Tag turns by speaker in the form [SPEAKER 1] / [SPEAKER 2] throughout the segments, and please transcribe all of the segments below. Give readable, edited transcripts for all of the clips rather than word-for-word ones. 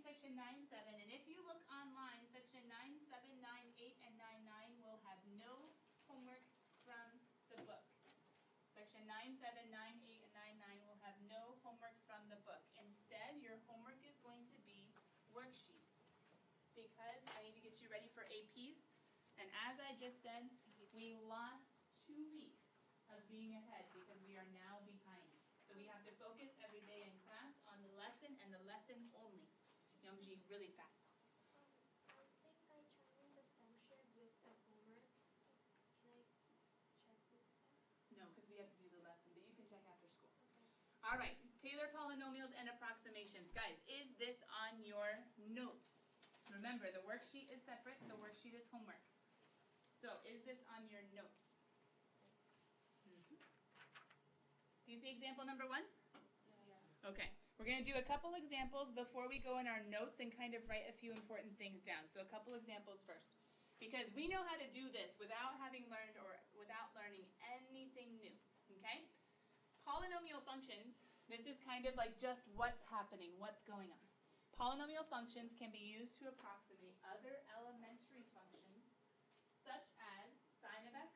[SPEAKER 1] section 9.7, and if you look online, section 9.7, 9.8, and 9.9 will have no homework from the book. Section 9.7, 9.8, and 9.9 will have no homework from the book. Instead, your homework is going to be worksheets, because I need to get you ready for APs. And as I just said, we lost 2 weeks of being ahead because we are now behind. So we have to focus every day in class on the lesson and the lesson only. Youngji, really fast.
[SPEAKER 2] I think I turned in the STEM sheet with the homework. Can I check with that?
[SPEAKER 1] No, because we have to do the lesson, but you can check after school.
[SPEAKER 2] Okay.
[SPEAKER 1] All right, Taylor polynomials and approximations. Guys, is this on your notes? Remember, the worksheet is separate, the worksheet is homework. So, is this on your notes? Mm-hmm. Do you see example number 1?
[SPEAKER 2] Yeah.
[SPEAKER 1] Okay, we're going to do a couple examples before we go in our notes and kind of write a few important things down. So a couple examples first. Because we know how to do this without having learned or without learning anything new. Okay? Polynomial functions, this is kind of like just what's happening, what's going on. Polynomial functions can be used to approximate other elementary functions such as sine of x,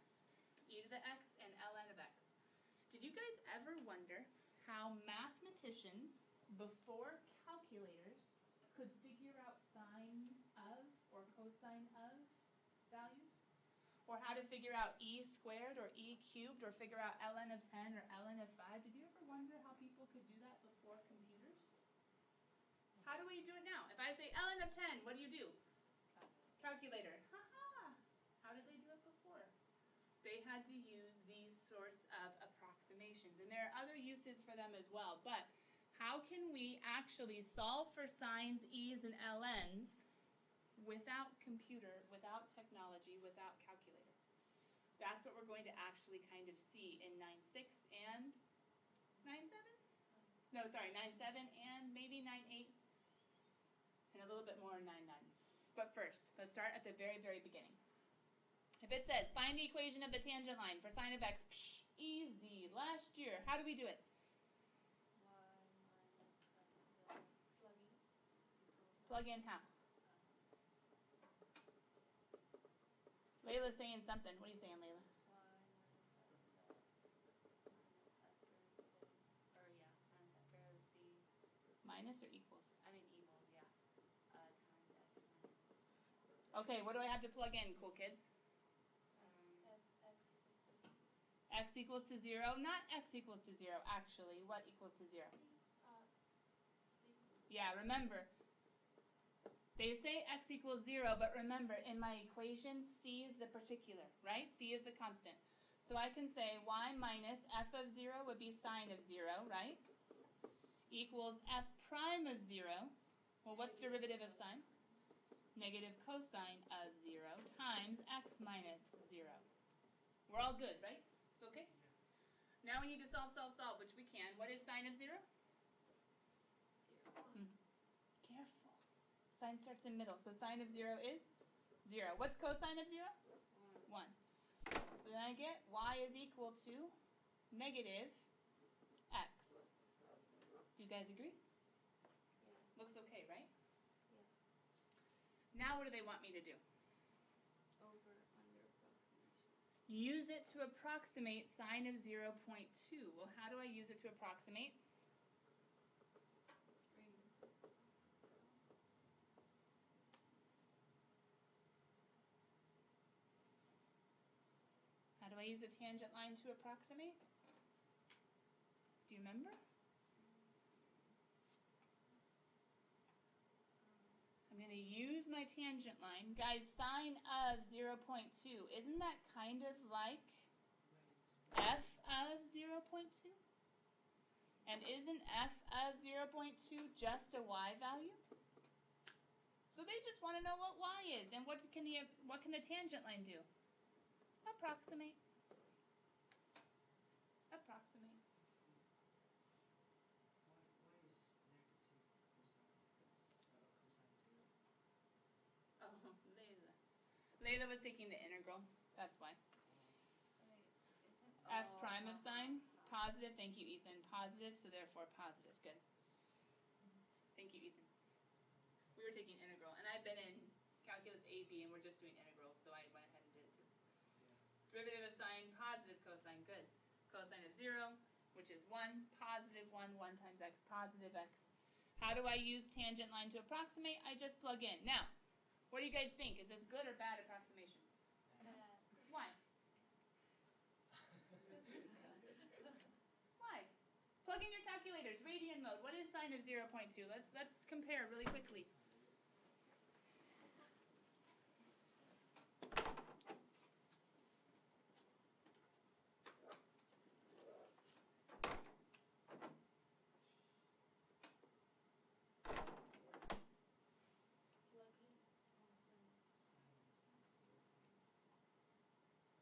[SPEAKER 1] e to the x, and ln of x. Did you guys ever wonder how mathematicians before calculators could figure out sine of or cosine of values? Or how to figure out e squared or e cubed, or figure out ln of 10 or ln of 5? Did you ever wonder how people could do that before computers? How do we do it now? If I say ln of 10, what do? Calculator. Ha-ha! How did they do it before? They had to use these sorts of approximations. And there are other uses for them as well. But how can we actually solve for sines, e's, and ln's without computer, without technology, without calculator? That's what we're going to actually kind of see in 9.6 and 9.7? No, sorry, 9.7 and maybe 9.8 and a little bit more in 9.9. But first, let's start at the very, very beginning. If it says, find the equation of the tangent line for sine of x, psh, easy. Last year, how do we do it?
[SPEAKER 2] Y minus plug-in.
[SPEAKER 1] Plug in how? Layla's saying something. What are you saying, Layla?
[SPEAKER 3] Y minus f of x minus after, or yeah, minus after of c.
[SPEAKER 1] Minus or equals?
[SPEAKER 3] I mean equals, yeah. Times x minus.
[SPEAKER 1] Okay, what do I have to plug in, cool kids?
[SPEAKER 2] X equals to 0.
[SPEAKER 1] X equals to 0. Not x equals to 0, actually. What equals to 0?
[SPEAKER 2] C.
[SPEAKER 1] Yeah, remember. They say x equals 0, but remember, in my equation, c is the particular, right? C is the constant. So I can say y minus f of 0 would be sine of 0, right? Equals f prime of 0. Well, what's derivative of sine? Negative cosine of 0 times x minus 0. We're all good, right? It's okay? Now we need to solve, which we can. What is sine of 0?
[SPEAKER 3] 0.
[SPEAKER 1] Careful. Sine starts in middle, so sine of 0 is 0. What's cosine of 0? 1. So then I get y is equal to negative x. Do you guys agree?
[SPEAKER 2] Yeah.
[SPEAKER 1] Looks okay, right?
[SPEAKER 2] Yes.
[SPEAKER 1] Now what do they want me to do?
[SPEAKER 3] Over, under approximation.
[SPEAKER 1] Use it to approximate sine of 0.2. Well, how do I use it to approximate? How do I use a tangent line to approximate? Do you remember? I'm going to use my tangent line. Guys, sine of 0.2, isn't that kind of like f of 0.2? And isn't f of 0.2 just a y value? So they just want to know what y is, and what can the tangent line do? Approximate. Approximate.
[SPEAKER 4] Why is negative cosine 0?
[SPEAKER 1] Oh, Layla. Layla was taking the integral. That's why.
[SPEAKER 3] Wait, isn't
[SPEAKER 1] F prime of sine, positive. Thank you, Ethan. Positive, so therefore positive. Good. Thank you, Ethan. we were taking integral, and I've been in calculus A, B, and we're just doing integrals, so I went ahead and did it too. Derivative of sine, positive cosine, good. Cosine of 0, which is 1, positive 1, 1 times x, positive x. How do I use tangent line to approximate? I just plug in. Now, what do you guys think? Is this good or bad approximation? Why? Why? Plug in your calculators, radian mode. What is sine of 0.2? Let's compare really quickly.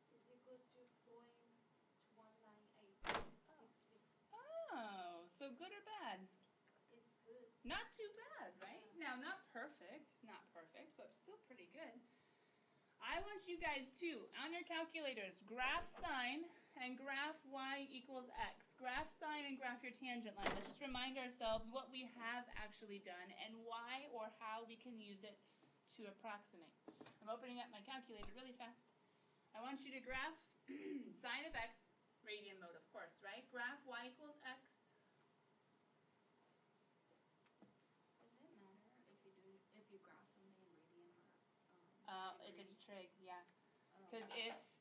[SPEAKER 2] Plugging is equals to 0.19866.
[SPEAKER 1] Oh, so good or bad?
[SPEAKER 2] It's good.
[SPEAKER 1] Not too bad, right? Now, not perfect, but still pretty good. I want you guys to, on your calculators, graph sine and graph y equals x. Graph sine and graph your tangent line. Let's just remind ourselves what we have actually done and why or how we can use it to approximate. I'm opening up my calculator really fast. I want you to graph sine of x, radian mode, of course, right? Graph y equals x.
[SPEAKER 3] Does it matter if you graph something in radian or
[SPEAKER 1] If it's
[SPEAKER 3] degree?
[SPEAKER 1] trig, yeah.
[SPEAKER 3] Oh.
[SPEAKER 1] Because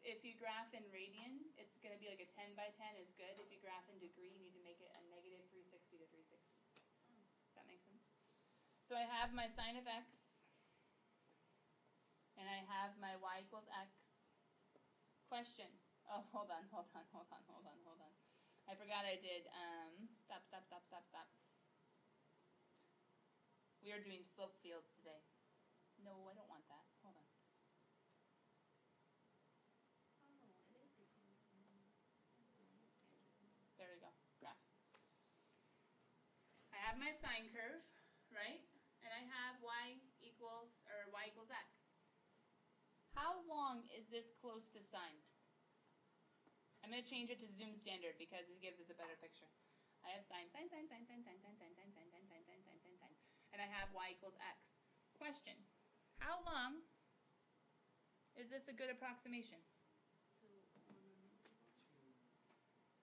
[SPEAKER 1] if you graph in radian, it's going to be like a 10 by 10 is good. If you graph in degree, you need to make it a negative 360 to 360. Does that make sense? So I have my sine of x, and I have my y equals x. Question. Oh, hold on. I forgot I did, stop. We are doing slope fields today. No, I don't want that. Hold on.
[SPEAKER 3] Oh, it is the tangent line. That's a nice tangent line.
[SPEAKER 1] There we go. Graph. I have my sine curve, right? And I have y equals x. How long is this close to sine? I'm going to change it to zoom standard because it gives us a better picture. I have sine. And I have y equals x. Question. How long is this a good approximation?
[SPEAKER 3] To 1 or negative 1?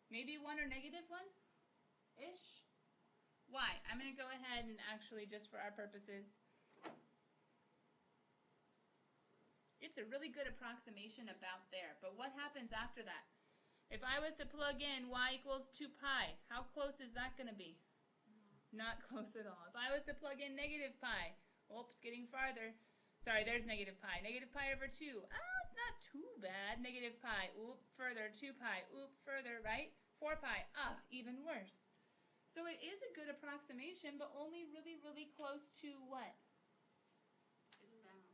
[SPEAKER 1] Maybe 1 or negative 1-ish? Why? I'm going to go ahead and actually, just for our purposes, it's a really good approximation about there. But what happens after that? If I was to plug in y equals 2 pi, how close is that going to be? Not close at all. If I was to plug in negative pi, oops, getting farther. Sorry, there's negative pi. Negative pi over 2. Oh, it's not too bad. Negative pi, oop, further. 2 pi, oop, further, right? 4 pi, even worse. So it is a good approximation, but only really, really close to what?
[SPEAKER 3] It's bound.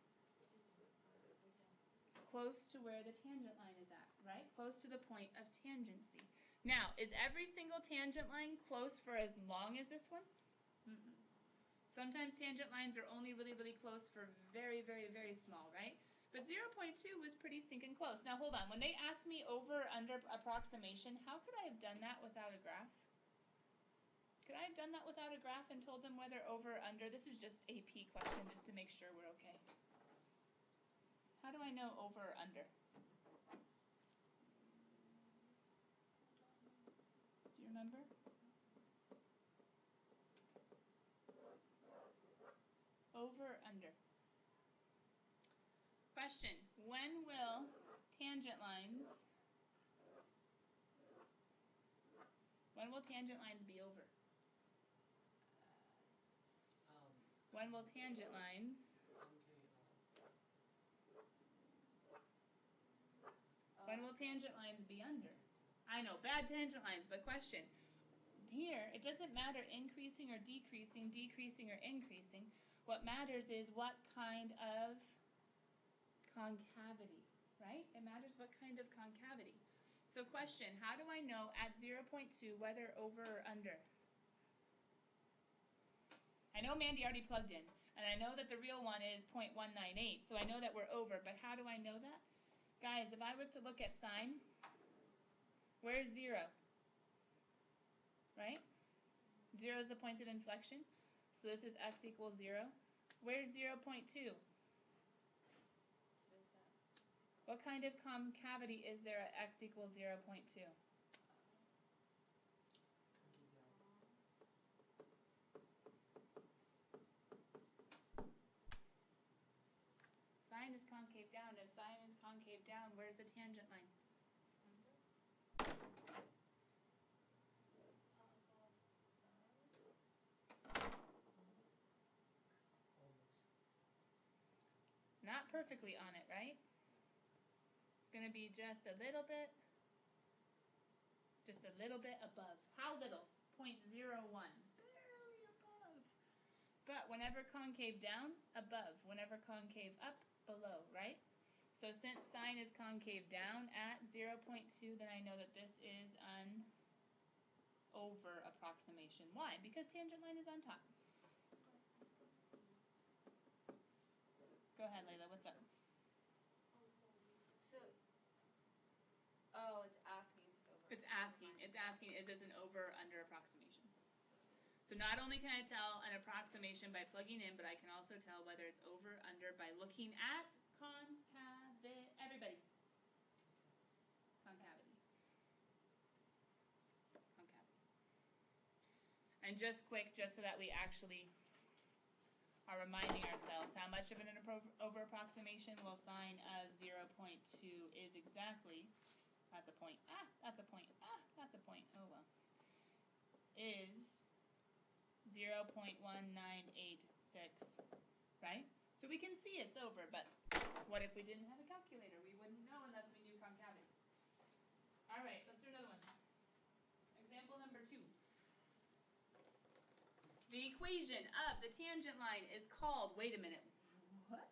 [SPEAKER 1] Close to where the tangent line is at, right? Close to the point of tangency. Now, is every single tangent line close for as long as this one? Mm-mm. Sometimes tangent lines are only really, really close for very, very, very small, right? But 0.2 was pretty stinking close. Now, hold on. When they asked me over or under approximation, how could I have done that without a graph? Could I have done that without a graph and told them whether over or under? This is just AP question just to make sure we're okay. How do I know over or under? Do you remember? Over or under? Question. When will tangent lines be over? When will tangent lines be under? I know, bad tangent lines, but question. Here, it doesn't matter increasing or decreasing, decreasing or increasing. What matters is what kind of concavity, right? It matters what kind of concavity. So question, how do I know at 0.2 whether over or under? I know Mandy already plugged in, and I know that the real one is 0.198, so I know that we're over, but how do I know that? Guys, if I was to look at sine, where's 0? Right? 0 is the point of inflection, so this is x equals 0. Where's 0.2?
[SPEAKER 3] So is that,
[SPEAKER 1] What kind of concavity is there at x equals 0.2?
[SPEAKER 4] Cookie down.
[SPEAKER 1] Sine is concave down. If sine is concave down, where's the tangent line?
[SPEAKER 4] Almost.
[SPEAKER 1] Not perfectly on it, right? It's going to be just a little bit above. How little? 0.01. Barely above. But whenever concave down, above. Whenever concave up, below, right? So since sine is concave down at 0.2, then I know that this is an over approximation. Why? Because tangent line is on top. Go ahead, Layla. What's up?
[SPEAKER 3] so, oh, it's asking if it's over.
[SPEAKER 1] It's asking, is this an over or under approximation? So not only can I tell an approximation by plugging in, but I can also tell whether it's over or under by looking at concavity. Everybody. Concavity. Concavity. And just quick, just so that we actually are reminding ourselves how much of an over approximation, well, sine of 0.2 is exactly, that's a point, that's a point, that's a point, oh well, is 0.1986, right? So we can see it's over, but what if we didn't have a calculator? We wouldn't know unless we knew concavity. All right, let's do another one. Example number 2. The equation of the tangent line is called, wait a minute, what?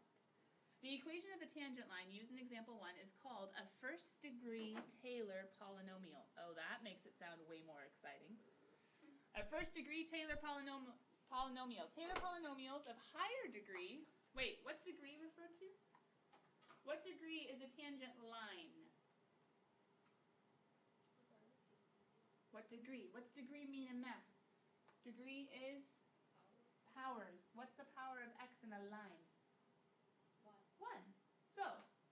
[SPEAKER 1] The equation of the tangent line used in example 1 is called a first degree Taylor polynomial. Oh, that makes it sound way more exciting. A first degree Taylor polynomial. Taylor polynomials of higher degree, wait, what's degree referred to? What degree is a tangent line? What degree? What's degree mean in math? Degree is powers. What's the power of x in a line? 1. So,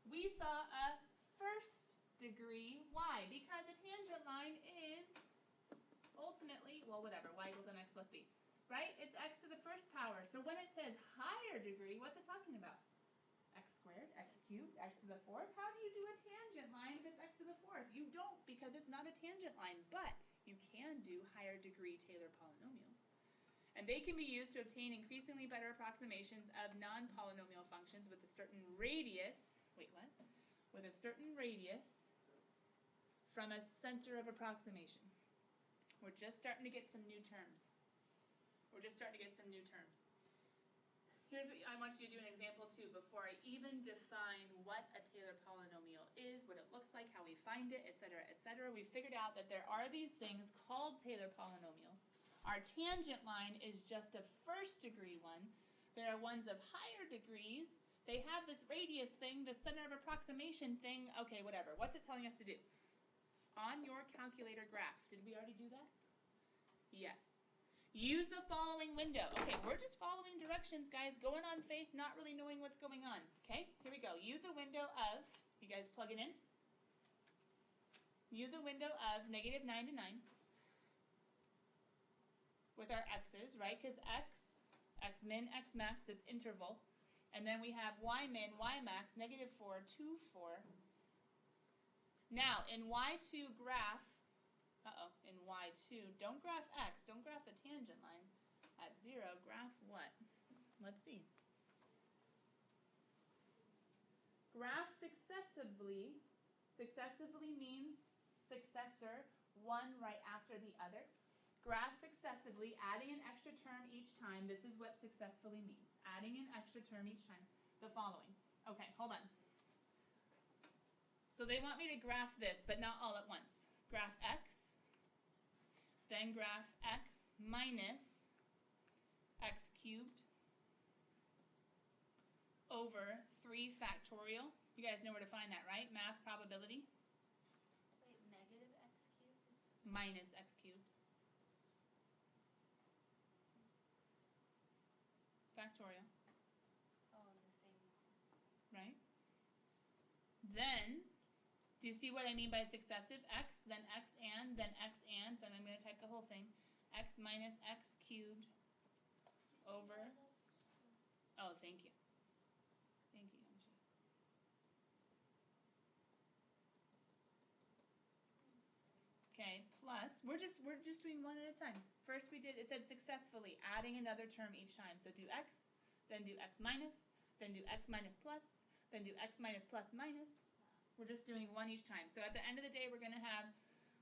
[SPEAKER 1] we saw a first degree. Why? Because a tangent line is ultimately, well, whatever, y equals mx plus b. Right? It's x to the first power. So when it says higher degree, what's it talking about? X squared, x cubed, x to the 4th. How do you do a tangent line if it's x to the 4th? You don't, because it's not a tangent line, but you can do higher degree Taylor polynomials. And they can be used to obtain increasingly better approximations of non-polynomial functions with a certain radius, wait, what? With a certain radius from a center of approximation. We're just starting to get some new terms. Here's what I want you to do in example 2 before I even define what a Taylor polynomial is, what it looks like, how we find it, etc., etc. We figured out that there are these things called Taylor polynomials. Our tangent line is just a first degree one. There are ones of higher degrees. They have this radius thing, the center of approximation thing. Okay, whatever. What's it telling us to do? On your calculator graph. Did we already do that? Yes. Use the following window. Okay, we're just following directions, guys. Going on faith, not really knowing what's going on. Okay, here we go. Use a window of, you guys plug it in? Use a window of -9 to 9 with our x's, right? Because x min, x max, it's interval. And then we have y min, y max, -4, 2, 4. Now, in y2 graph, in y2, don't graph x, don't graph the tangent line. At 0, graph what? Let's see. Graph successively. Successively means successor, one right after the other. Graph successively, adding an extra term each time. This is what successfully means. Adding an extra term each time. The following. Okay, hold on. So they want me to graph this, but not all at once. Graph x, then graph x minus x cubed over 3 factorial. You guys know where to find that, right? Math probability.
[SPEAKER 3] Wait, negative x cubed is
[SPEAKER 1] Minus x cubed. Factorial. Then, do you see what I mean by successive? X, then x and, so I'm going to type the whole thing. X minus x cubed over, oh, thank you. Thank you, Angie. Okay, plus, we're just doing one at a time. First we did, it said successfully, adding another term each time. So do x, then do x minus, then do x minus plus, then do x minus plus minus. We're just doing one each time. So at the end of the day, we're going to have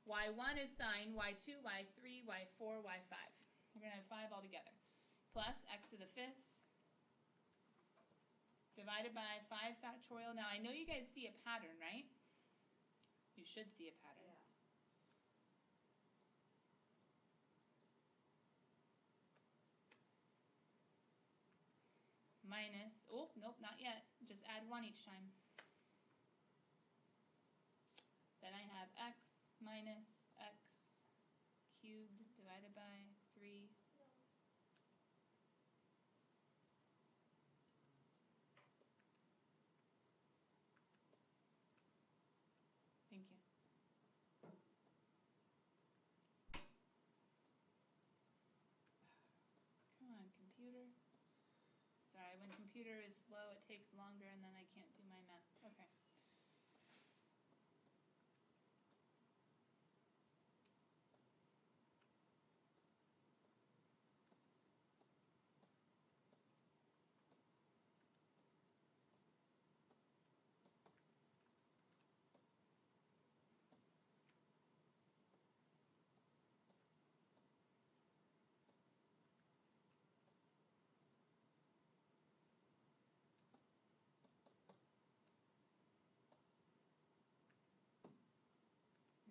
[SPEAKER 1] y1 is sine, y2, y3, y4, y5. We're going to have 5 altogether. Plus x to the 5th divided by 5 factorial. Now, I know you guys see a pattern, right? You should see a pattern.
[SPEAKER 3] Yeah.
[SPEAKER 1] Minus, oh, nope, not yet. Just add 1 each time. Then I have x minus x cubed divided by 3. Thank you. Come on, computer. Sorry, when computer is slow, it takes longer and then I can't do my math. Okay.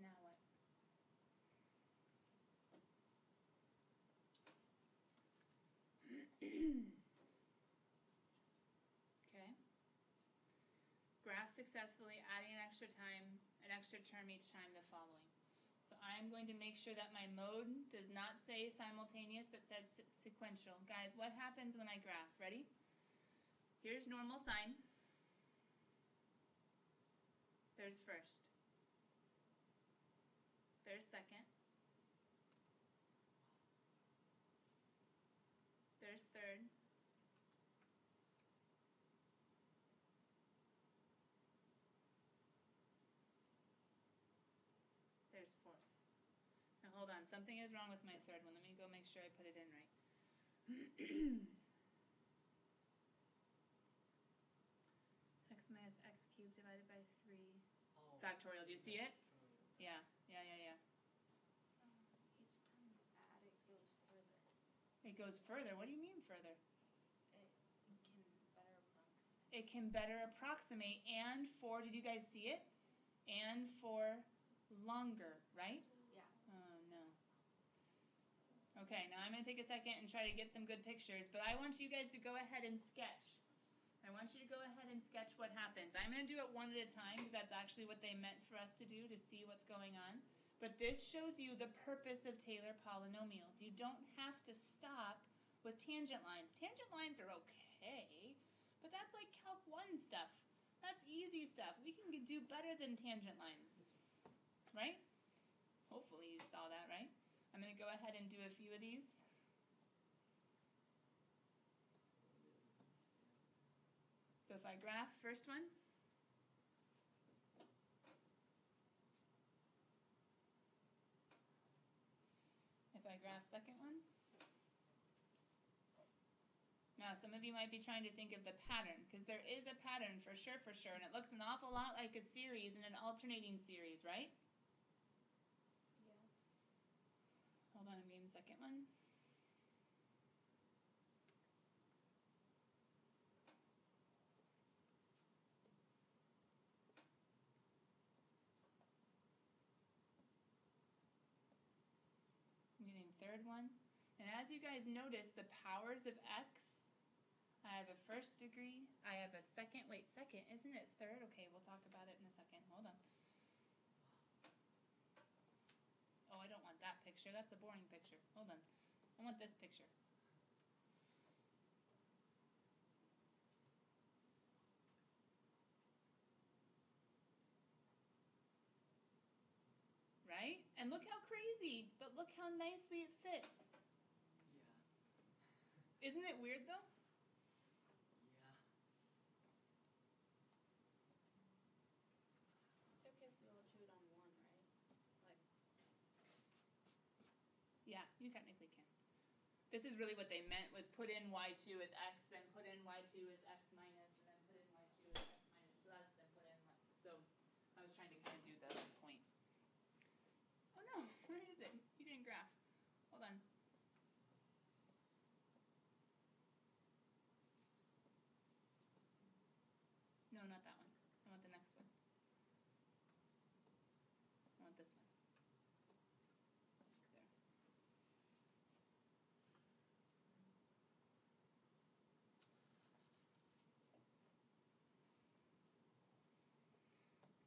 [SPEAKER 1] Now what? Okay. Graph successfully, adding an extra term each time the following. So I'm going to make sure that my mode does not say simultaneous but says sequential. Guys, what happens when I graph? Ready? Here's normal sine. There's first. There's second. There's third. There's fourth. Now hold on, something is wrong with my third one. Let me go make sure I put it in right. X minus x cubed divided by 3
[SPEAKER 4] Oh.
[SPEAKER 1] factorial. Do you see it? Yeah.
[SPEAKER 3] Each time you add, it goes further.
[SPEAKER 1] It goes further. What do you mean further?
[SPEAKER 3] It can better approximate.
[SPEAKER 1] It can better approximate and for, did you guys see it? And for longer, right?
[SPEAKER 3] Yeah.
[SPEAKER 1] Oh, no. Okay, now I'm going to take a second and try to get some good pictures, but I want you guys to go ahead and sketch. I want you to go ahead and sketch what happens. I'm going to do it one at a time because that's actually what they meant for us to do, to see what's going on. But this shows you the purpose of Taylor polynomials. You don't have to stop with tangent lines. Tangent lines are okay, but that's like Calc 1 stuff. That's easy stuff. We can do better than tangent lines, right? Hopefully you saw that, right? I'm going to go ahead and do a few of these. So if I graph first one, if I graph second one, now some of you might be trying to think of the pattern, because there is a pattern for sure, and it looks an awful lot like a series and an alternating series, right?
[SPEAKER 3] Yeah.
[SPEAKER 1] Hold on, I'm getting the second one. I'm getting third one. And as you guys notice, the powers of x, I have a first degree, I have a second, wait, second, isn't it third? Okay, we'll talk about it in a second, hold on. Oh, I don't want that picture, that's a boring picture, hold on. I want this picture. And look how crazy, but look how nicely it fits.
[SPEAKER 4] Yeah.
[SPEAKER 1] Isn't it weird though?
[SPEAKER 4] Yeah.
[SPEAKER 3] It's okay if we all chew it on one, right? Like,
[SPEAKER 1] Yeah, you technically can. This is really what they meant, was put in y2 as x, then put in y2 as x minus, and then put in y2 as x minus plus, then put in y. So I was trying to kind of do the point. Oh no, where is it? You didn't graph. Hold on. No, not that one. I want the next one. I want this one. There.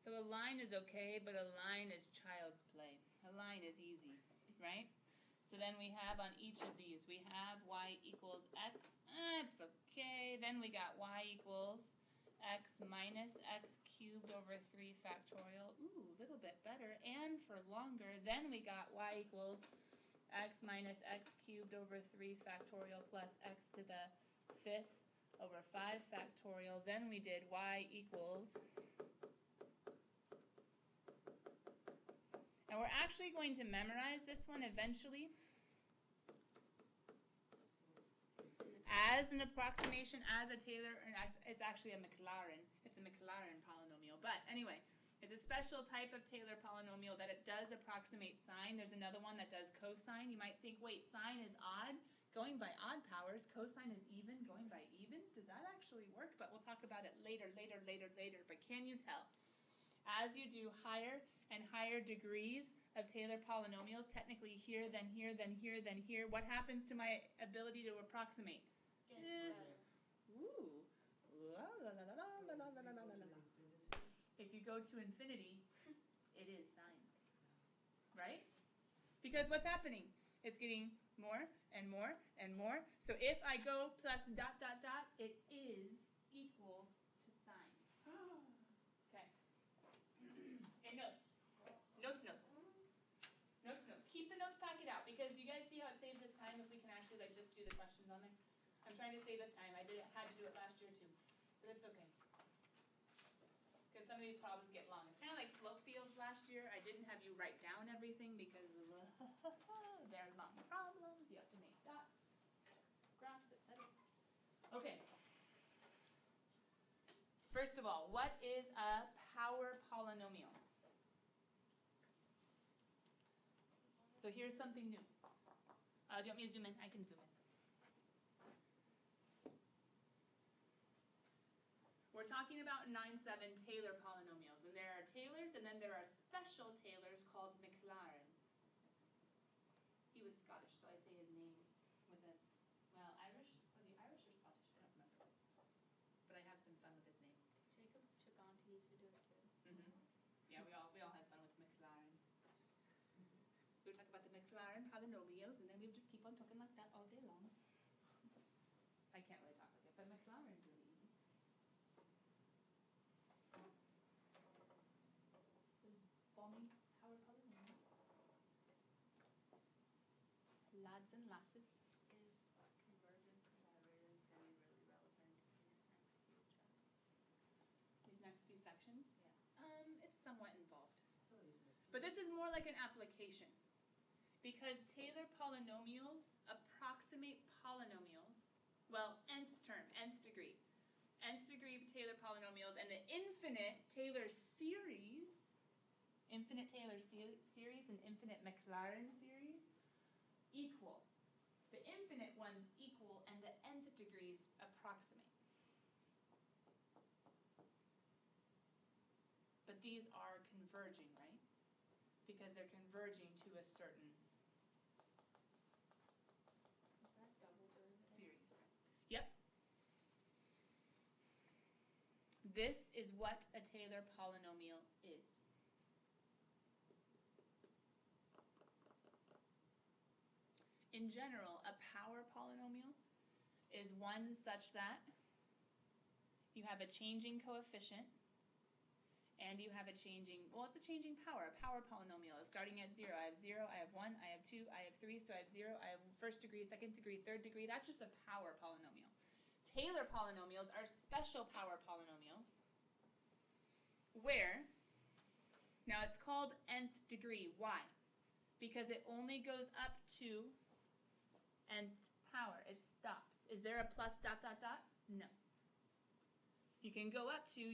[SPEAKER 1] So a line is okay, but a line is child's play. A line is easy, right? So then we have on each of these, we have y equals x. It's okay. Then we got y equals x minus x cubed over 3 factorial. Ooh, a little bit better. And for longer, then we got y equals x minus x cubed over 3 factorial plus x to the 5th over 5 factorial. Then we did y equals... And we're actually going to memorize this one eventually as an approximation, as a Taylor, and it's actually a Maclaurin. It's a Maclaurin polynomial. But anyway, it's a special type of Taylor polynomial that it does approximate sine. There's another one that does cosine. You might think, wait, sine is odd. Going by odd powers, cosine is even. Going by evens, does that actually work? But we'll talk about it later. But can you tell? As you do higher and higher degrees of Taylor polynomials, technically here, then here, then here, then here, what happens to my ability to approximate?
[SPEAKER 3] get
[SPEAKER 1] Eh.
[SPEAKER 3] better.
[SPEAKER 1] Ooh. La, la, la, la, la, la, la, la, la, la, la. If you go to infinity, it is sine. Right? Because what's happening? It's getting more and more and more. So if I go plus dot, dot, dot, it is equal to sine. Okay. And notes. Notes. Keep the notes packet out, because you guys see how it saves us time if we can actually like just do the questions on there? I'm trying to save us time. I had to do it last year too, but it's okay. Because some of these problems get long. It's kind of like slope fields last year. I didn't have you write down everything because they're long problems. You have to make dot graphs, etc. Okay. First of all, what is a power polynomial? So here's something new. Do you want me to zoom in? I can zoom in. We're talking about 9-7 Taylor polynomials. And there are Taylors, and then there are special Taylors called Maclaurin. He was Scottish, so I say his name with this. Well, Irish? Was he Irish or Scottish? I don't remember. But I have some fun with his name.
[SPEAKER 3] Jacob Chagante used to do it too.
[SPEAKER 1] Yeah, we all had fun with Maclaurin. We would talk about the Maclaurin polynomials, and then we would just keep on talking like that all day long. I can't really talk like it, but Maclaurin's really easy. Balmy power polynomials. Lads and lasses.
[SPEAKER 3] Is convergence and divergence going to be really relevant in these next few chapters?
[SPEAKER 1] These next few sections.
[SPEAKER 3] Yeah.
[SPEAKER 1] It's somewhat involved.
[SPEAKER 4] So is this
[SPEAKER 1] But this is more like an application. Because Taylor polynomials approximate polynomials, well, nth term, nth degree Taylor polynomials, and the infinite Taylor series, and infinite Maclaurin series equal. The infinite ones equal, and the nth degrees approximate. But these are converging, right? Because they're converging to a certain
[SPEAKER 3] Is that double derivative?
[SPEAKER 1] series. Yep. This is what a Taylor polynomial is. In general, a power polynomial is one such that you have a changing coefficient and you have a changing, well, it's a changing power. A power polynomial is starting at 0. I have 0, I have 1, I have 2, I have 3, so I have 0, I have first degree, second degree, third degree. That's just a power polynomial. Taylor polynomials are special power polynomials where, now it's called nth degree. Why? Because it only goes up to nth power. It stops. Is there a plus dot dot dot? No. You can go up to 2,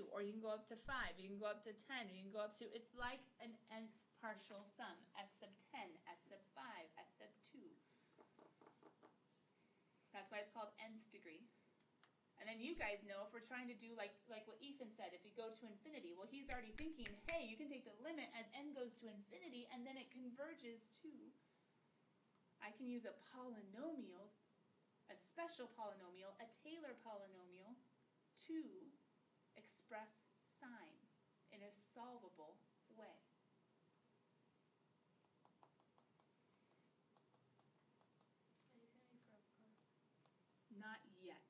[SPEAKER 1] or you can go up to 5, you can go up to 10, or you can go up to, it's like an nth partial sum. S sub 10, S sub 5, S sub 2. That's why it's called nth degree. And then you guys know if we're trying to do like what Ethan said, if you go to infinity, well, he's already thinking, hey, you can take the limit as n goes to infinity, and then it converges to, I can use a polynomial, a special polynomial, a Taylor polynomial, to express sign in a solvable way. Not yet.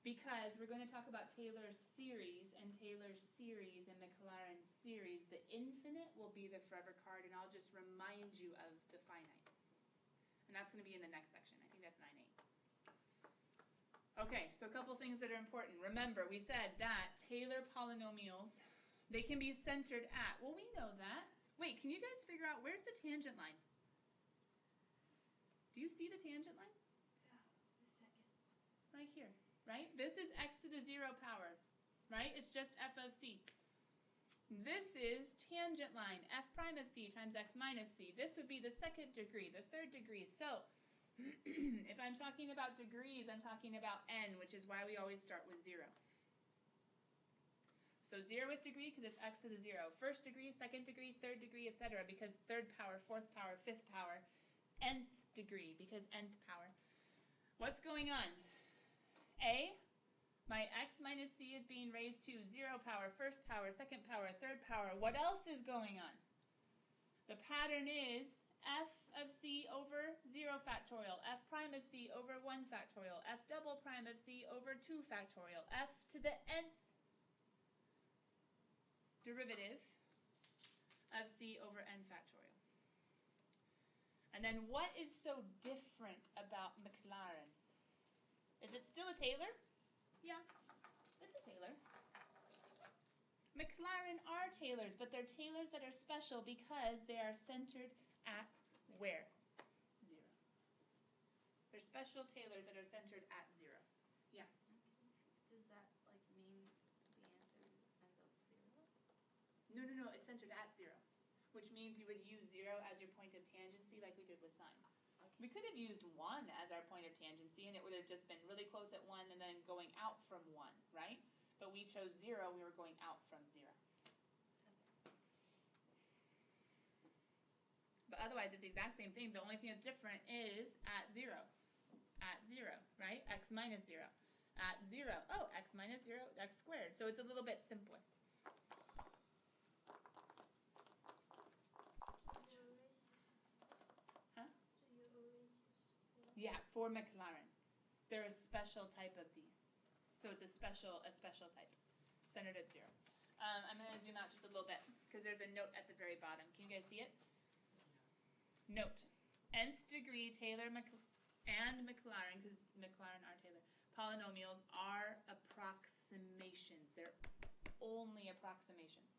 [SPEAKER 1] Because we're going to talk about Taylor's series and Maclaurin series. The infinite will be the forever card, and I'll just remind you of the finite. And that's going to be in the next section. I think that's 9-8. Okay, so a couple things that are important. Remember, we said that Taylor polynomials, they can be centered at. Well, we know that. Wait, can you guys figure out where's the tangent line? Do you see the tangent line? Right here, right? This is x to the 0 power, right? It's just f of c. This is tangent line, f prime of c times x minus c. This would be the second degree, the third degree. So, if I'm talking about degrees, I'm talking about n, which is why we always start with 0. So 0th degree, because it's x to the 0. First degree, second degree, third degree, etc., because third power, fourth power, fifth power. Nth degree, because nth power. What's going on? A, my x minus c is being raised to 0 power, first power, second power, third power. What else is going on? The pattern is f of c over 0 factorial, f prime of c over 1 factorial, f double prime of c over 2 factorial, f to the nth derivative of c over n factorial. And then what is so different about Maclaurin? Is it still a Taylor? Yeah, it's a Taylor. Maclaurin are Taylors, but they're Taylors that are special because they are centered at where? 0. They're special Taylors that are centered at 0. Yeah.
[SPEAKER 3] Does that like mean the answer ends up 0?
[SPEAKER 1] No, it's centered at 0, which means you would use 0 as your point of tangency like we did with sine. We could have used 1 as our point of tangency, and it would have just been really close at 1 and then going out from 1, right? But we chose 0, we were going out from 0. But otherwise, it's the exact same thing. The only thing that's different is at 0. At 0, right? X minus 0. At 0, oh, x minus 0, x squared. So it's a little bit simpler. Yeah, for Maclaurin. They're a special type of these. So it's a special type, centered at 0. I'm going to zoom out just a little bit, because there's a note at the very bottom. Can you guys see it? Note. Nth degree Taylor and Maclaurin, because Maclaurin are Taylor, polynomials are approximations. They're only approximations.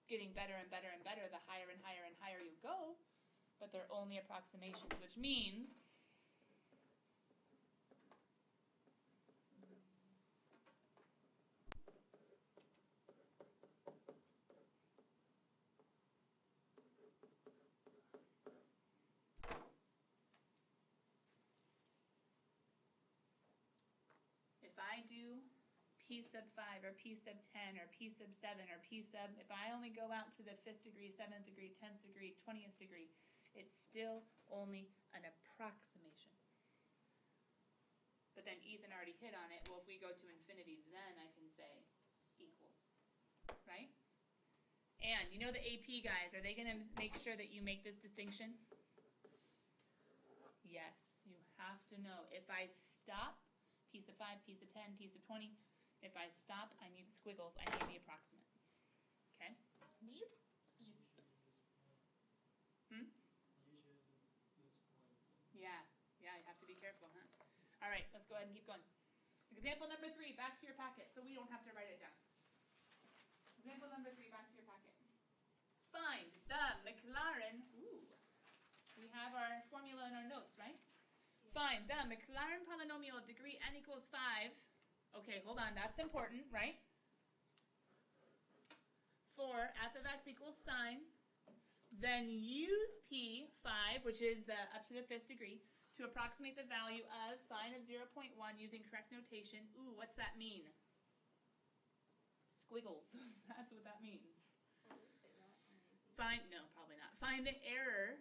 [SPEAKER 1] Getting better and better and better the higher and higher and higher you go, but they're only approximations, which means if I do p sub 5 or p sub 10 or p sub 7 or p sub, if I only go out to the 5th degree, 7th degree, 10th degree, 20th degree, it's still only an approximation. But then Ethan already hit on it. Well, if we go to infinity, then I can say equals, right? And you know the AP guys, are they going to make sure that you make this distinction? Yes, you have to know. If I stop, piece of 5, piece of 10, piece of 20, If I stop, I need squiggles, I need the approximate. Okay? Hmm? Yeah, yeah, you have to be careful, huh? All right, let's go ahead and keep going. Example number 3, back to your packet, so we don't have to write it down. Example number 3, back to your packet. Find the Maclaurin, we have our formula in our notes, right? Find the Maclaurin polynomial degree n equals 5. Okay, hold on, that's important, right? For f of x equals sine, then use P5, which is the up to the 5th degree, to approximate the value of sine of 0.1 using correct notation. Ooh, what's that mean? Squiggles. That's what that means.
[SPEAKER 3] I didn't say that.
[SPEAKER 1] No, probably not. Find the error,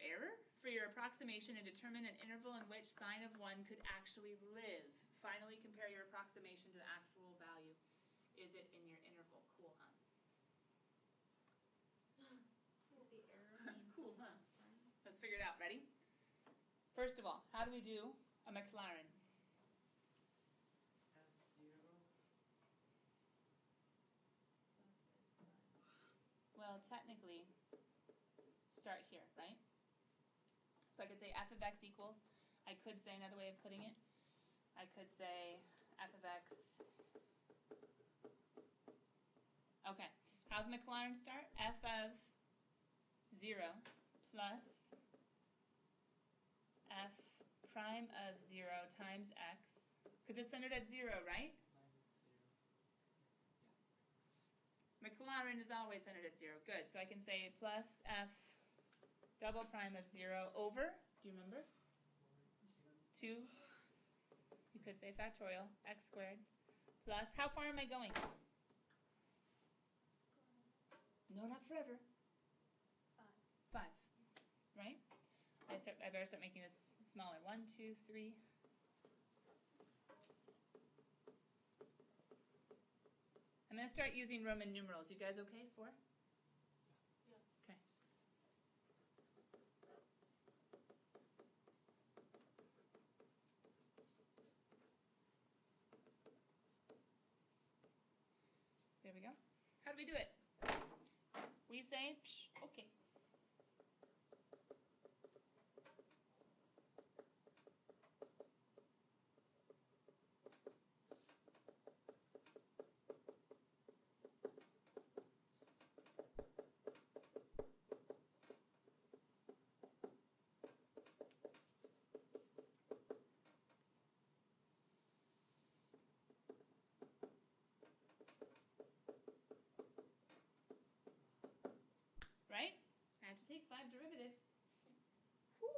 [SPEAKER 1] error, for your approximation and determine an interval in which sine of 1 could actually live. Finally, compare your approximation to the actual value. Is it in your interval? Cool, huh?
[SPEAKER 3] Does the error mean
[SPEAKER 1] Cool, huh?
[SPEAKER 3] constant?
[SPEAKER 1] Let's figure it out. Ready? First of all, how do we do a Maclaurin? Well, technically, start here, right? So I could say f of x equals, I could say another way of putting it, I could say f of x, okay, how's Maclaurin start? F of 0 plus f prime of 0 times x, because it's centered at 0, right? Maclaurin is always centered at 0. Good. So I can say plus f double prime of 0 over, do you remember? 2, you could say factorial, x squared, plus, how far am I going? No, not forever. 5. Right? I better start making this smaller. 1, 2, 3. I'm going to start using Roman numerals. You guys okay? 4?
[SPEAKER 3] Yeah.
[SPEAKER 1] Okay. There we go. How do we do it? We say, psh, okay. Right? I have to take 5 derivatives. Whew.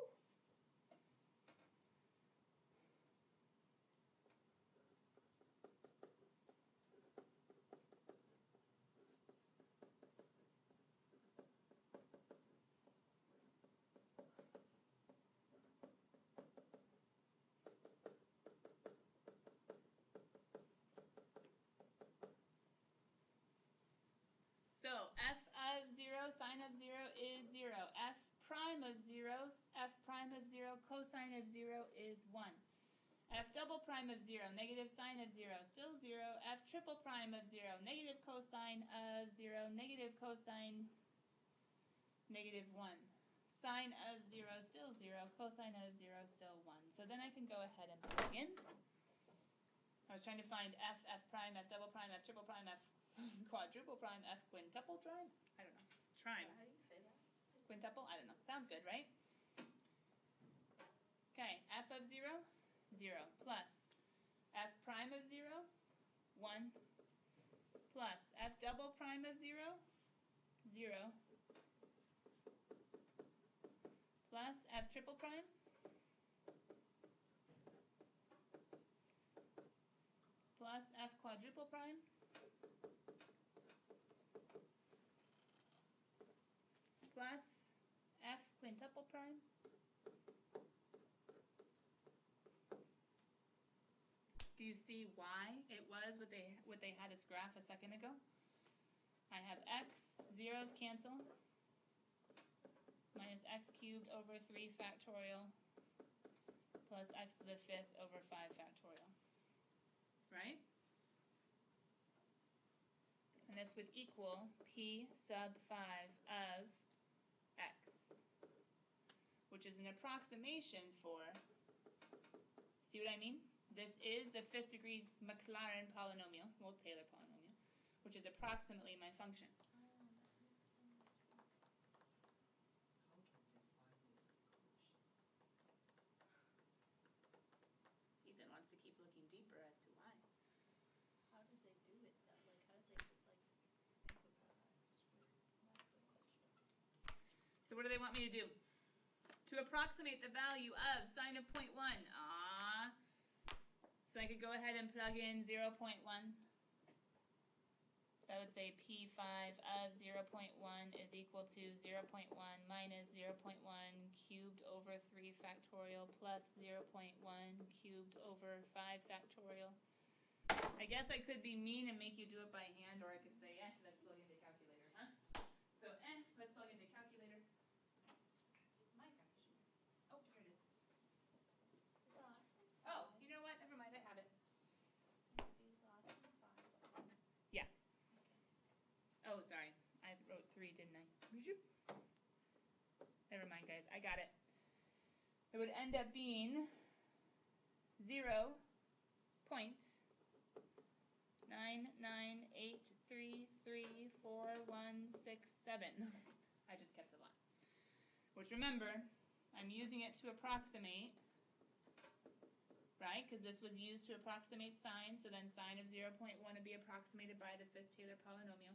[SPEAKER 1] So f of 0, sine of 0 is 0. F prime of 0, cosine of 0 is 1. F double prime of 0, negative sine of 0, still 0. F triple prime of 0, negative cosine of 0, negative cosine, negative 1. Sine of 0, still 0. Cosine of 0, still 1. So then I can go ahead and plug in. I was trying to find f prime, f double prime, f triple prime, f quadruple prime, f quintuple prime? I don't know. Trime.
[SPEAKER 3] How do you say that?
[SPEAKER 1] Quintuple? I don't know. Sounds good, right? Okay, f of 0, 0, plus f prime of 0, 1, plus f double prime of 0, 0, plus f triple prime, plus f quadruple prime, plus f quintuple prime, do you see why it was what they had as graph a second ago? I have x, zeros cancel, minus x cubed over 3 factorial, plus x to the 5th over 5 factorial. Right? and this would equal p sub 5 of x, which is an approximation for, see what I mean? This is the 5th degree Maclaurin polynomial, well, Taylor polynomial, which is approximately my function.
[SPEAKER 3] Oh, that makes sense.
[SPEAKER 4] How can they find this equation?
[SPEAKER 1] Ethan wants to keep looking deeper as to why.
[SPEAKER 3] How did they do it though? Like, how did they just like think of that? That's the question.
[SPEAKER 1] So what do they want me to do? To approximate the value of sine of 0.1. Ah. So I could go ahead and plug in 0.1. So I would say P5 of 0.1 is equal to 0.1 minus 0.1 cubed over 3 factorial plus 0.1 cubed over 5 factorial. I guess I could be mean and make you do it by hand, or I could say, let's plug into calculator, huh? So, let's plug into calculator. It's my calculator. Oh, here it is.
[SPEAKER 2] Is the last one?
[SPEAKER 1] Oh, you know what? Never mind, I have it.
[SPEAKER 3] Is the last one 5?
[SPEAKER 1] Yeah.
[SPEAKER 3] Okay.
[SPEAKER 1] Oh, sorry. I wrote 3, didn't I? Never mind, guys. I got it. It would end up being 0.998334167. I just kept a lot. Which, remember, I'm using it to approximate, right? Because this was used to approximate sine, so then sine of 0.1 would be approximated by the 5th Taylor polynomial.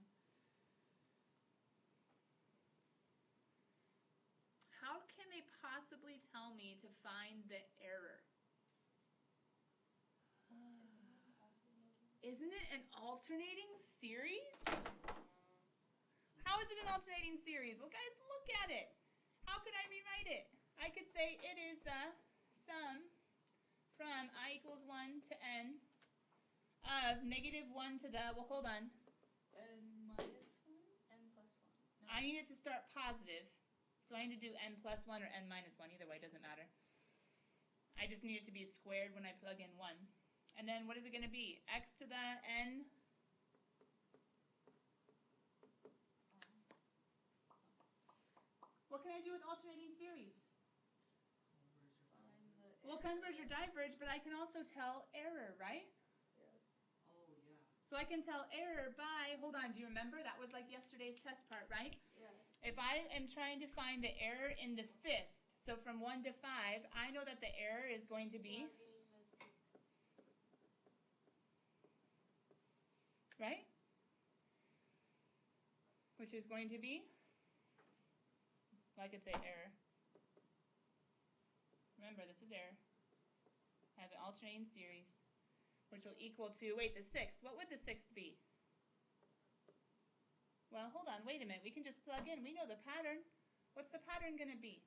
[SPEAKER 1] How can they possibly tell me to find the error? Isn't it an alternating series? How is it an alternating series? Well, guys, look at it. How could I rewrite it? I could say it is the sum from I equals 1 to n of negative 1 to the, well, hold on.
[SPEAKER 3] N minus 1? N plus 1. No.
[SPEAKER 1] I need it to start positive. So I need to do n plus 1 or n minus 1. Either way, doesn't matter. I just need it to be squared when I plug in 1. And then what is it going to be? X to the n. What can I do with alternating series?
[SPEAKER 3] Find the
[SPEAKER 1] Well, converge or diverge, but I can also tell error, right?
[SPEAKER 3] Yes.
[SPEAKER 4] Oh, yeah.
[SPEAKER 1] So I can tell error by, hold on, do you remember? That was like yesterday's test part, right?
[SPEAKER 3] Yes.
[SPEAKER 1] If I am trying to find the error in the 5th, so from 1 to 5, I know that the error is going to be, right? Which is going to be, well, I could say error. Remember, this is error. I have an alternating series, which will equal to, wait, the 6th. What would the 6th be? Well, hold on, wait a minute. We can just plug in. We know the pattern. What's the pattern going to be?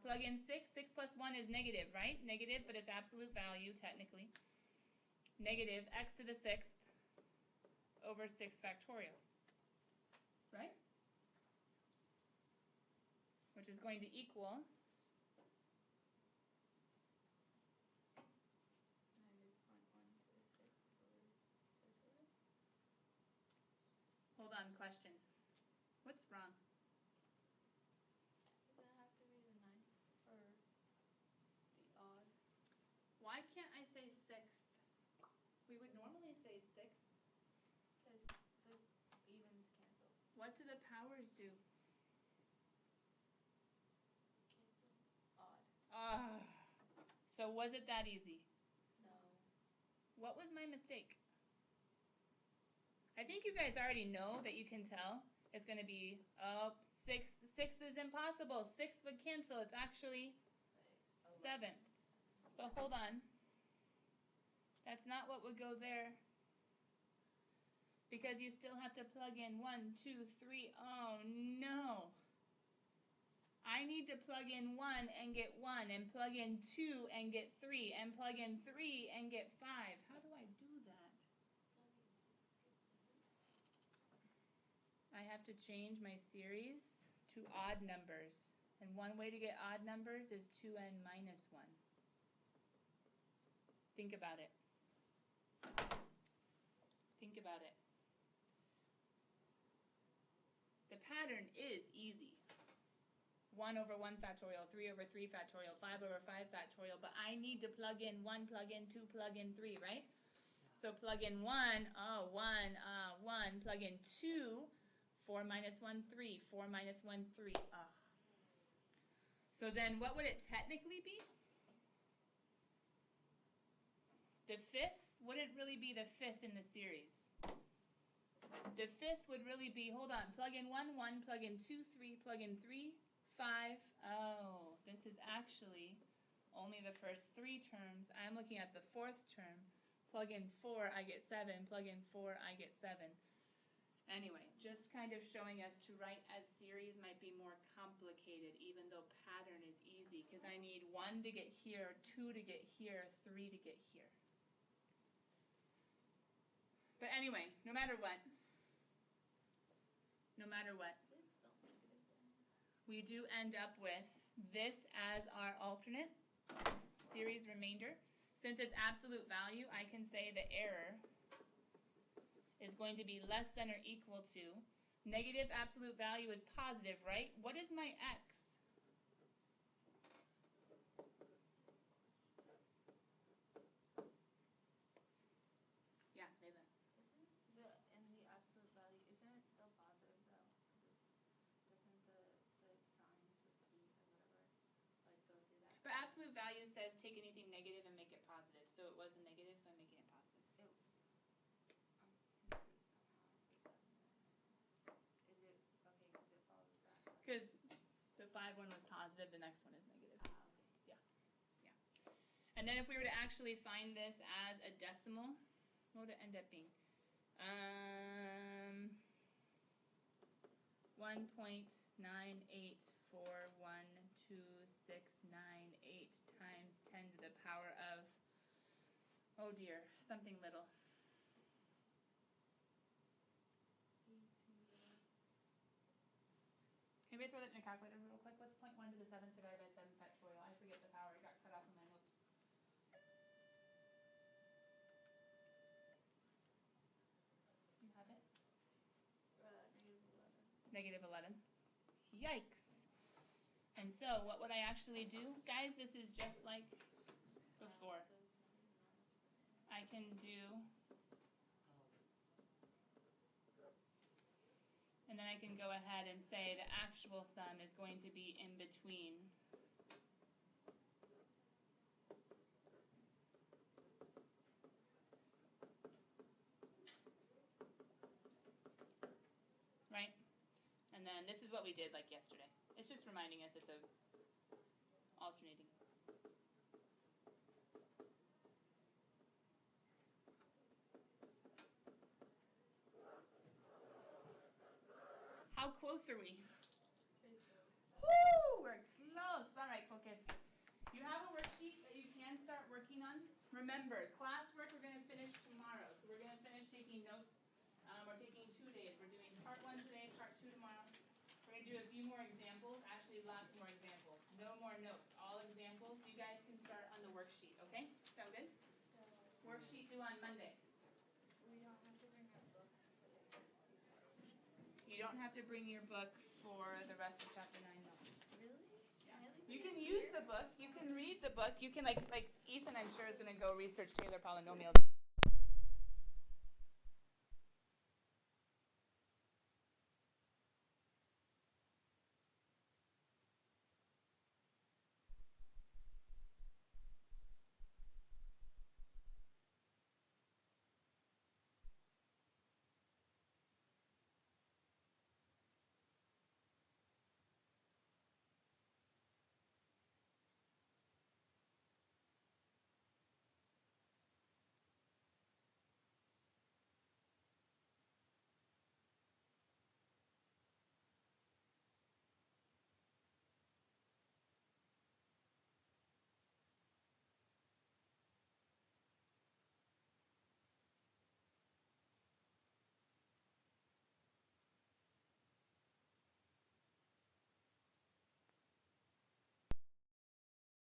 [SPEAKER 1] Plug in 6. 6 plus 1 is negative, right? Negative, but it's absolute value, technically. Negative x to the 6th over 6 factorial. Right? Which is going to equal
[SPEAKER 3] 90.1 to 6 over factorial.
[SPEAKER 1] hold on, question. What's wrong?
[SPEAKER 3] It's gonna have to be the 9 or the odd.
[SPEAKER 1] Why can't I say 6th? We would normally say 6th.
[SPEAKER 3] Because the evens cancel.
[SPEAKER 1] What do the powers do?
[SPEAKER 3] Cancel. Odd.
[SPEAKER 1] Ah. So was it that easy?
[SPEAKER 3] No.
[SPEAKER 1] What was my mistake? I think you guys already know that you can tell. It's going to be, oh, 6th. 6th is impossible. 6th would cancel. It's actually 7th. But hold on. That's not what would go there. Because you still have to plug in 1, 2, 3. Oh, no. I need to plug in 1 and get 1, and plug in 2 and get 3, and plug in 3 and get 5. How do I do that? I have to change my series to odd numbers. And one way to get odd numbers is 2n minus 1. Think about it. Think about it. pattern is easy. 1 over 1 factorial, 3 over 3 factorial, 5 over 5 factorial, but I need to plug in 1, plug in 2, plug in 3, right? So plug in 1, 1, plug in 2, 4 minus 1, 3, 4 minus 1, 3, So then what would it technically be? The fifth wouldn't really be the fifth in the series. The fifth would really be, hold on, plug in 1, 1, plug in 2, 3, plug in 3, 5. Oh, this is actually only the first 3 terms. I'm looking at the 4th term. Plug in 4, I get 7. Plug in 4, I get 7. Anyway, just kind of showing us to write as series might be more complicated, even though pattern is easy, because I need 1 to get here, 2 to get here, 3 to get here. But anyway, no matter what, we do end up with this as our alternate series remainder. Since it's absolute value, I can say the error is going to be less than or equal to, negative absolute value is positive, right? What is my x? Yeah, Layla.
[SPEAKER 3] In the absolute value, isn't it still positive though? Doesn't the signs repeat or whatever, like go through that?
[SPEAKER 1] But absolute value says take anything negative and make it positive. So it was a negative, so I'm making it positive.
[SPEAKER 3] I'm confused on how the 7 is it, okay, because it follows that.
[SPEAKER 1] Because the 5 one was positive, the next one is negative.
[SPEAKER 3] Okay.
[SPEAKER 1] And then if we were to actually find this as a decimal, what would it end up being? 1.9841269 times 10 to the power of, oh dear, something little. Can we throw that in a calculator real quick? What's 0.1 to the 7th divided by 7 factorial? I forget the power. It got cut off in my notes. You have it?
[SPEAKER 3] Negative 11.
[SPEAKER 1] Negative 11. Yikes. And so what would I actually do? Guys, this is just like before.
[SPEAKER 3] So it's negative 9.
[SPEAKER 1] I can do, and then I can go ahead and say the actual sum is going to be in between right? And then this is what we did like yesterday. It's just reminding us it's a alternating. How close are we? Woo! We're close. All right, cool kids. You have a worksheet that you can start working on. Remember, classwork we're going to finish tomorrow. So we're going to finish taking notes. We're taking 2 days. We're doing part 1 today, part 2 tomorrow. We're going to do a few more examples. Actually, lots more examples. No more notes. All examples. You guys can start on the worksheet, okay? Sound good?
[SPEAKER 2] So
[SPEAKER 1] Worksheet due on Monday.
[SPEAKER 2] we don't have to bring our book for the rest.
[SPEAKER 1] You don't have to bring your book for the rest of chapter 9, no.
[SPEAKER 3] Really?
[SPEAKER 1] Yeah.
[SPEAKER 3] Can I leave
[SPEAKER 1] You
[SPEAKER 3] it
[SPEAKER 1] can
[SPEAKER 3] in
[SPEAKER 1] use
[SPEAKER 3] here?
[SPEAKER 1] the book. You can read the book. You can like Ethan, I'm sure, is going to go research Taylor polynomials.